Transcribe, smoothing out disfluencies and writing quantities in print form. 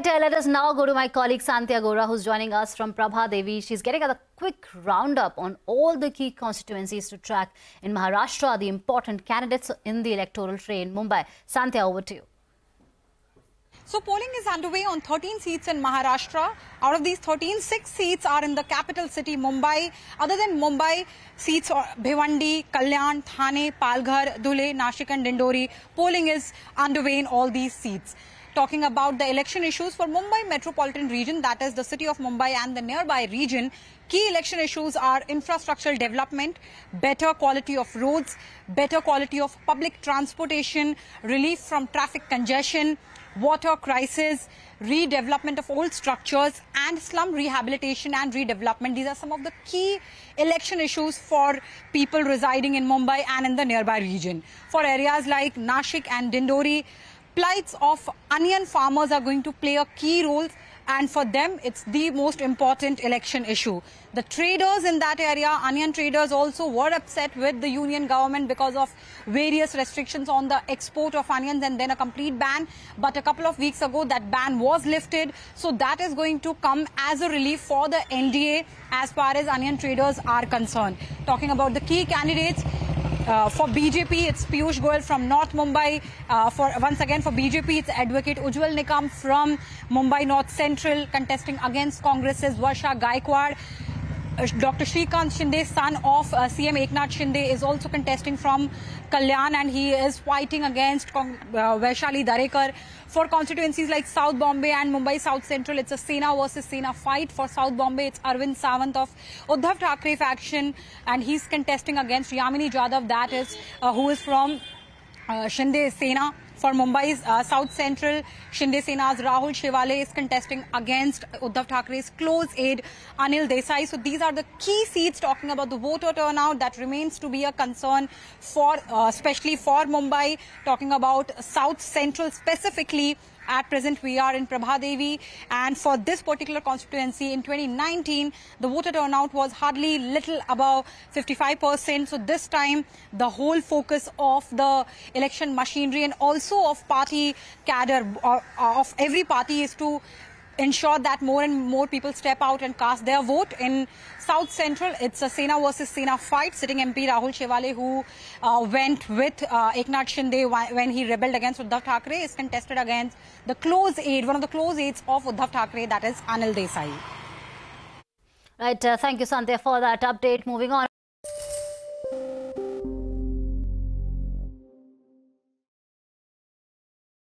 Right, let us now go to my colleague Sandhya Gora, who's joining us from Prabha Devi. She's getting a quick roundup on all the key constituencies to track in Maharashtra, the important candidates in the electoral fray in Mumbai. Sandhya, over to you. So polling is underway on 13 seats in Maharashtra. Out of these 13, 6 seats are in the capital city, Mumbai. Other than Mumbai, seats are Bhiwandi, Kalyan, Thane, Palghar, Dhule, Nashik and Dindori. Polling is underway in all these seats. Talking about the election issues for Mumbai metropolitan region, that is the city of Mumbai and the nearby region, key election issues are infrastructural development, better quality of roads, better quality of public transportation, relief from traffic congestion, water crisis, redevelopment of old structures and slum rehabilitation and redevelopment. These are some of the key election issues for people residing in Mumbai and in the nearby region. For areas like Nashik and Dindori, plights of onion farmers are going to play a key role, and for them it's the most important election issue. The traders in that area, onion traders, also were upset with the union government because of various restrictions on the export of onions and then a complete ban. But a couple of weeks ago that ban was lifted, so that is going to come as a relief for the NDA as far as onion traders are concerned. Talking about the key candidates, for BJP, it's Piyush Goyal from North Mumbai. Once again, for BJP, it's Advocate Ujjwal Nikam from Mumbai North Central, contesting against Congress's Varsha Gaikwad. Dr. Shrikant Shinde, son of CM Eknath Shinde, is also contesting from Kalyan, and he is fighting against Vaishali Darekar. For constituencies like South Bombay and Mumbai South Central, it's a Sena versus Sena fight. For South Bombay, it's Arvind Sawant of Uddhav Thackeray faction, and he's contesting against Yamini Jadhav, that is, who is from Shinde Sena. For Mumbai's South Central, Shinde Sena's Rahul Shewale is contesting against Uddhav Thackeray's close aide Anil Desai. So these are the key seats. Talking about the voter turnout, that remains to be a concern for, especially for Mumbai. Talking about South Central specifically, at present we are in Prabha Devi, and for this particular constituency in 2019, the voter turnout was hardly little above 55%. So this time the whole focus of the election machinery and also of party cadre, of every party, is to ensure that more and more people step out and cast their vote. In South Central, it's a Sena versus Sena fight. Sitting MP Rahul Shewale, who went with Eknath Shinde when he rebelled against Uddhav Thackeray, is contested against the close aide, one of the close aides of Uddhav Thackeray, that is Anil Desai. Right, thank you, Sandhya, for that update. Moving on.